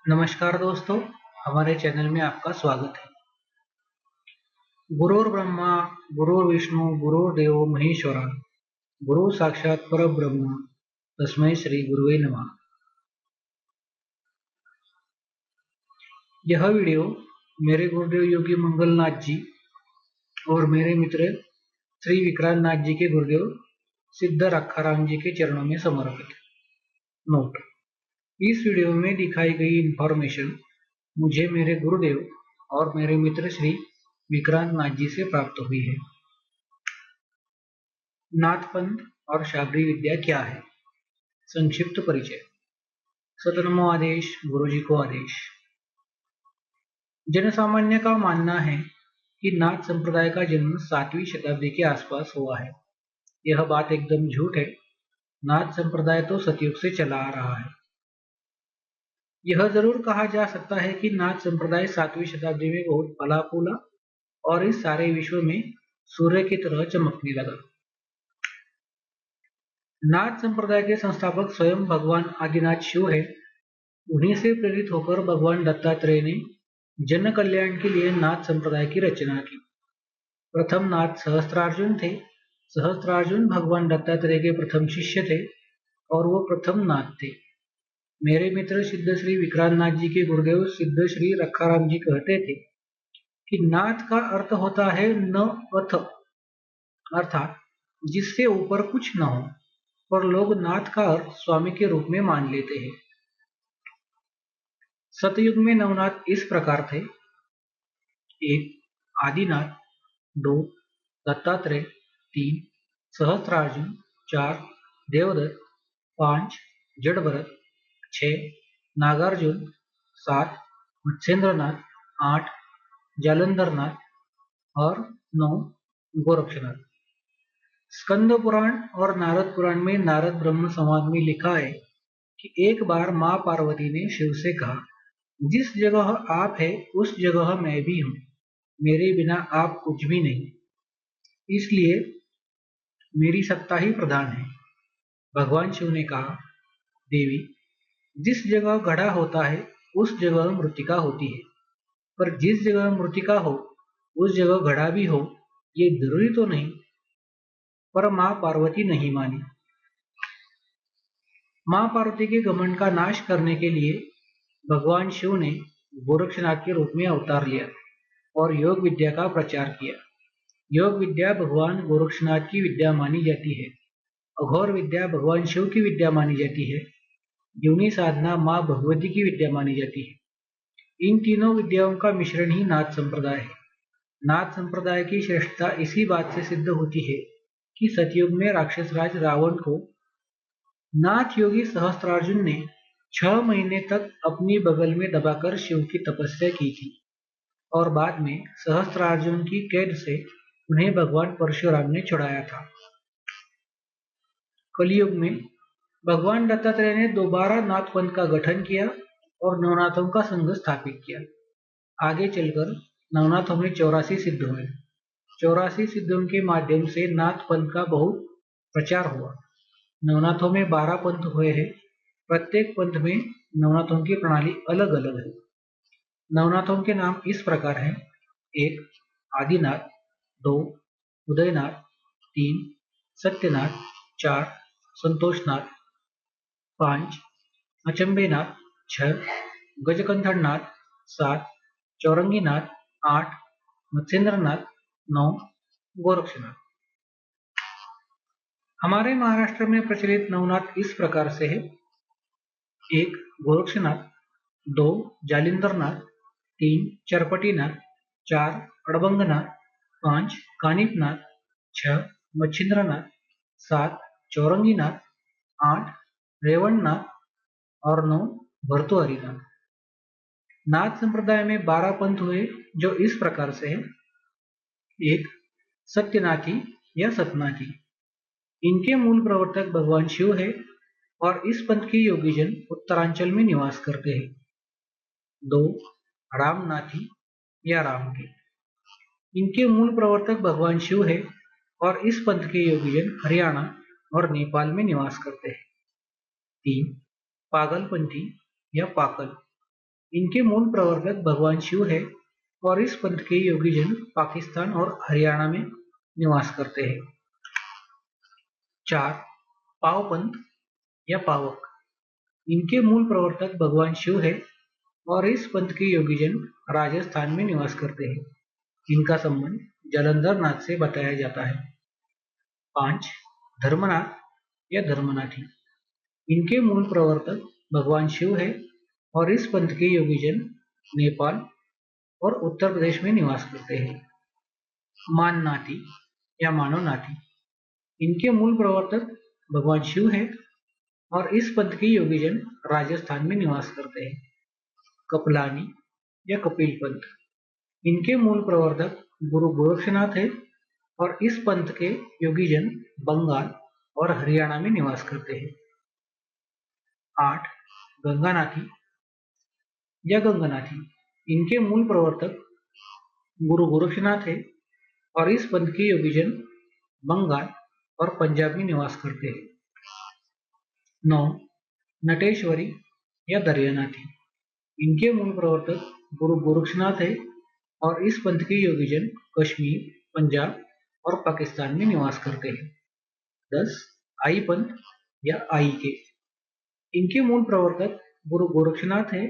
नमस्कार दोस्तों, हमारे चैनल में आपका स्वागत है। गुरुर् ब्रह्मा गुरुर्विष्णु गुरुर्देव महेश्वरा गुरु साक्षात परब्रह्म तस्मै श्री गुरुवे नमः। यह वीडियो मेरे गुरुदेव योगी मंगलनाथ जी और मेरे मित्र श्री विक्रांत नाथ जी के गुरुदेव सिद्ध रखाराम जी के चरणों में समर्पित है। नोट: इस वीडियो में दिखाई गई इंफॉर्मेशन मुझे मेरे गुरुदेव और मेरे मित्र श्री विक्रांत नाथ जी से प्राप्त हुई है। नाथपंथ और शाबरी विद्या क्या है? संक्षिप्त परिचय। सतनमो आदेश, गुरुजी को आदेश। जनसामान्य का मानना है कि नाथ संप्रदाय का जन्म 7वीं शताब्दी के आसपास हुआ है। यह बात एकदम झूठ है। नाथ संप्रदाय तो सतयुग से चला आ रहा है। यह जरूर कहा जा सकता है कि नाथ संप्रदाय 7वीं शताब्दी में बहुत फला फूला और इस सारे विश्व में सूर्य की तरह चमकने लगा। नाथ संप्रदाय के संस्थापक स्वयं भगवान आदिनाथ शिव है। उन्हीं से प्रेरित होकर भगवान दत्तात्रेय ने जन कल्याण के लिए नाथ संप्रदाय की रचना की। प्रथम नाथ सहस्त्रार्जुन थे। सहस्त्रार्जुन भगवान दत्तात्रेय के प्रथम शिष्य थे और वो प्रथम नाथ थे। मेरे मित्र सिद्ध श्री विक्रांत नाथ जी के गुरुदेव सिद्ध श्री रखाराम जी कहते थे कि नाथ का अर्थ होता है न अथ, अर्थात जिससे ऊपर कुछ न हो, पर लोग नाथ का अर्थ स्वामी के रूप में मान लेते हैं। सतयुग में नवनाथ इस प्रकार थे: 1. आदिनाथ, 2. दत्तात्रेय, 3. सहस्त्रार्जुन, 4. देवदत्त, 5. जड़भरत, 6. नागार्जुन, 7. मत्स्येंद्रनाथ, 8. जालंधरनाथ और 9. गोरक्षनाथ। स्कंद पुराण और नारद पुराण में नारद ब्रह्म संवाद में लिखा है कि एक बार मां पार्वती ने शिव से कहा, जिस जगह आप है उस जगह मैं भी हूं, मेरे बिना आप कुछ भी नहीं, इसलिए मेरी सत्ता ही प्रधान है। भगवान शिव ने कहा, देवी, जिस जगह घड़ा होता है उस जगह मृतिका होती है, पर जिस जगह मृतिका हो उस जगह घड़ा भी हो, ये जरूरी तो नहीं। पर मां पार्वती नहीं मानी। मां पार्वती के घमंड का नाश करने के लिए भगवान शिव ने गोरक्षनाथ के रूप में अवतार लिया और योग विद्या का प्रचार किया। योग विद्या भगवान गोरक्षनाथ की विद्या मानी जाती है। अघोर विद्या भगवान शिव की विद्या मानी जाती है। योनि साधना मां भगवती की विद्या मानी जाती है। इन तीनों विद्याओं का मिश्रण ही नाथ संप्रदाय है। नाथ संप्रदाय की श्रेष्ठता इसी बात से सिद्ध होती है कि सतयुग में राक्षस राज रावण को नाथ योगी सहस्त्रार्जुन ने 6 महीने तक अपनी बगल में दबाकर शिव की तपस्या की थी और बाद में सहस्त्रार्जुन की कैद से उन्हें भगवान परशुराम ने छुड़ाया था। कलयुग में भगवान दत्तात्रेय ने दोबारा नाथ पंथ का गठन किया और नवनाथों का संघ स्थापित किया। आगे चलकर नवनाथों में 84 सिद्ध हुए। 84 सिद्धों के माध्यम से नाथ पंथ का बहुत प्रचार हुआ। नवनाथों में 12 पंथ हुए हैं। प्रत्येक पंथ में नवनाथों की प्रणाली अलग अलग है। नवनाथों के नाम इस प्रकार हैं: 1. आदिनाथ, 2. उदयनाथ, 3. सत्यनाथ, 4. संतोषनाथ, 5. अचंबेनाथ, 6. गजकंठनाथ, 7. चौरंगीनाथ, 8. मत्स्येंद्रनाथ, 9. गोरक्षनाथ। हमारे महाराष्ट्र में प्रचलित नवनाथ इस प्रकार से है: 1. गोरक्षनाथ, 2. जालिंदरनाथ, 3. चरपटीनाथ, 4. अड़बंगनाथ, 5. कानिपनाथ, 6. मच्छिंद्रनाथ, 7. चौरंगीनाथ, 8. रेवणनाथ और 9. भर्तृहरिनाथ। नाथ संप्रदाय में 12 पंथ हुए जो इस प्रकार से है: 1. सत्यनाथी या सतनाथी। इनके मूल प्रवर्तक भगवान शिव है और इस पंथ के योगीजन उत्तरांचल में निवास करते हैं। 2. रामनाथी या राम के। इनके मूल प्रवर्तक भगवान शिव है और इस पंथ के योगीजन हरियाणा और नेपाल में निवास करते हैं। 3. पागलपंथी या पाकल। इनके मूल प्रवर्तक भगवान शिव है और इस पंथ के योगीजन पाकिस्तान और हरियाणा में निवास करते हैं। 4. पाव पंथ या पावक। इनके मूल प्रवर्तक भगवान शिव है और इस पंथ के योगीजन राजस्थान में निवास करते हैं। इनका संबंध जालंधर नाथ से बताया जाता है। 5. धर्मनाथ या धर्मनाथी। इनके मूल प्रवर्तक भगवान शिव है और इस पंथ के योगीजन नेपाल और उत्तर प्रदेश में निवास करते हैं। माननाथी या मानवनाथी। इनके मूल प्रवर्तक भगवान शिव है और इस पंथ के योगीजन राजस्थान में निवास करते हैं। कपलानी या कपिल पंथ। इनके मूल प्रवर्तक गुरु गोरक्षनाथ है और इस पंथ के योगीजन बंगाल और हरियाणा में निवास करते हैं। 8. गंगानाथी या गंगानाथी। इनके मूल प्रवर्तक गुरु गोरक्षनाथ है और इस पंथ के योगीजन बंगाल और पंजाब में निवास करते हैं। 9. नटेश्वरी या दरियानाथी। इनके मूल प्रवर्तक गुरु गोरक्षनाथ है और इस पंथ के योगीजन कश्मीर, पंजाब और पाकिस्तान में निवास करते हैं। 10. आई पंथ या आई के। इनके मूल प्रवर्तक गुरु गोरक्षनाथ है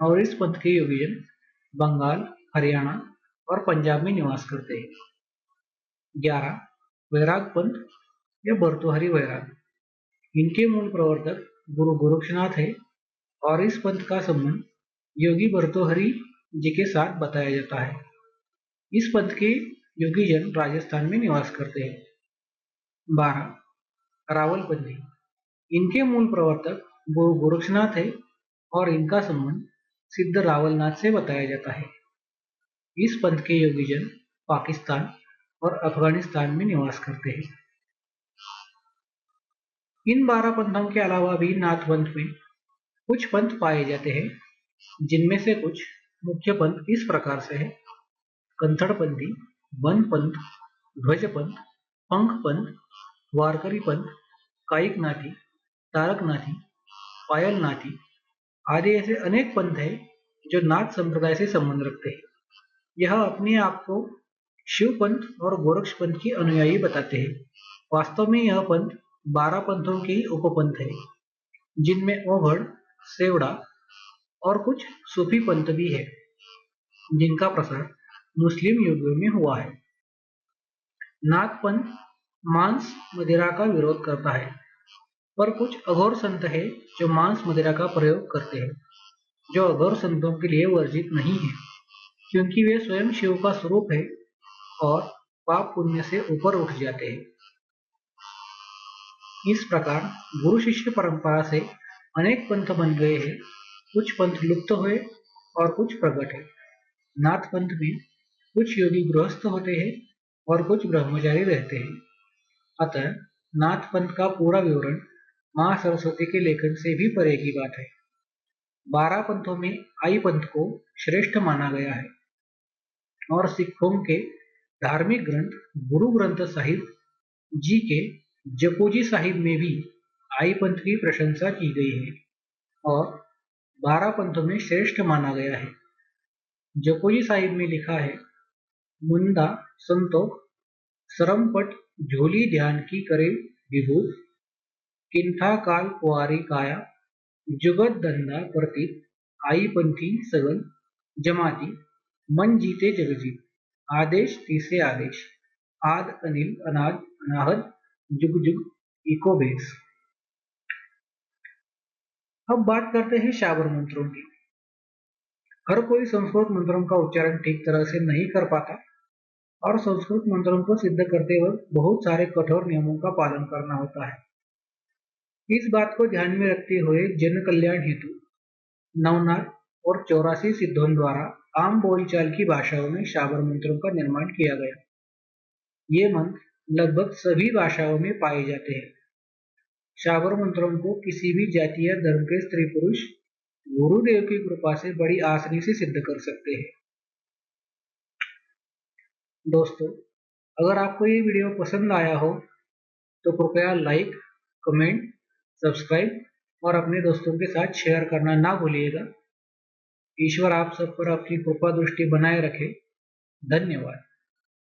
और इस पंथ के योगीजन बंगाल, हरियाणा और पंजाब में निवास करते हैं। 11. वैराग पंथ या भर्तृहरि वैराग। इनके मूल प्रवर्तक गुरु गोरक्षनाथ है और इस पंथ का संबंध योगी भर्तृहरि जी के साथ बताया जाता है। इस पंथ के योगीजन राजस्थान में निवास करते हैं। 12. रावलपंथी। इनके मूल प्रवर्तक गुरु गोरक्षनाथ है और इनका संबंध सिद्ध रावलनाथ से बताया जाता है। इस पंथ के योगीजन पाकिस्तान और अफगानिस्तान में निवास करते हैं। इन 12 पंथों के अलावा भी नाथ पंथ में कुछ पंथ पाए जाते हैं, जिनमें से कुछ मुख्य पंथ इस प्रकार से है। कंथड़पंथी, वन पंथ, ध्वज पंथ, पंख पंथ, वारकरी पंथ, कायिकनाथी, तारकनाथी, पायलनाथी आदि ऐसे अनेक पंथ हैं जो नाथ संप्रदाय से संबंध रखते हैं। यह अपने आप को शिव पंथ और गोरक्ष पंथ की अनुयायी बताते हैं। वास्तव में यह पंथ 12 पंथों के उपपंथ है, जिनमें ओघड़, सेवड़ा और कुछ सूफी पंथ भी है, जिनका प्रसार मुस्लिम युगों में हुआ है। नाथ पंथ मांस मदिरा का विरोध करता है, पर कुछ अघोर संत है जो मांस मदिरा का प्रयोग करते हैं, जो अघोर संतों के लिए वर्जित नहीं है, क्योंकि वे स्वयं शिव का स्वरूप है और पाप पुण्य से ऊपर उठ जाते हैं। इस प्रकार गुरु शिष्य परंपरा से अनेक पंथ बन गए हैं। कुछ पंथ लुप्त हुए और कुछ प्रकट है। नाथ पंथ में कुछ योगी गृहस्थ होते हैं और कुछ ब्रह्मचारी रहते हैं। अतः नाथ पंथ का पूरा विवरण मां सरस्वती के लेखन से भी परे की बात है। 12 पंथों में आई पंथ को श्रेष्ठ माना गया है और सिखों के धार्मिक ग्रंथ गुरु ग्रंथ साहिब जी के जपोजी साहिब में भी आई पंथ की प्रशंसा की गई है और 12 पंथों में श्रेष्ठ माना गया है। जपोजी साहिब में लिखा है, मुंदा संतोख सरमपट झोली ध्यान की करे विभू, किंठा काल कुआरी काया जुगत धंधा प्रतीत, आई पंथी सगल जमाती मन जीते जगजीत, आदेश तीसरे आदेश, आद अनिल अनाद अनाहद जुग जुग इको बेस। अब बात करते हैं शाबर मंत्रों की। हर कोई संस्कृत मंत्रों का उच्चारण ठीक तरह से नहीं कर पाता और संस्कृत मंत्रों को सिद्ध करते वक्त बहुत सारे कठोर नियमों का पालन करना होता है। इस बात को ध्यान में रखते हुए जन कल्याण हेतु नवनाथ और 84 सिद्धों द्वारा आम बोलचाल की भाषाओं में शाबर मंत्रों का निर्माण किया गया। ये मंत्र लगभग सभी भाषाओं में पाए जाते हैं। शाबर मंत्रों को किसी भी जाति या धर्म के स्त्री पुरुष गुरुदेव की कृपा से बड़ी आसानी से सिद्ध कर सकते हैं। दोस्तों, अगर आपको ये वीडियो पसंद आया हो तो कृपया लाइक, कमेंट, सब्सक्राइब और अपने दोस्तों के साथ शेयर करना ना भूलिएगा। ईश्वर आप सब पर अपनी कृपा दृष्टि बनाए रखे। धन्यवाद।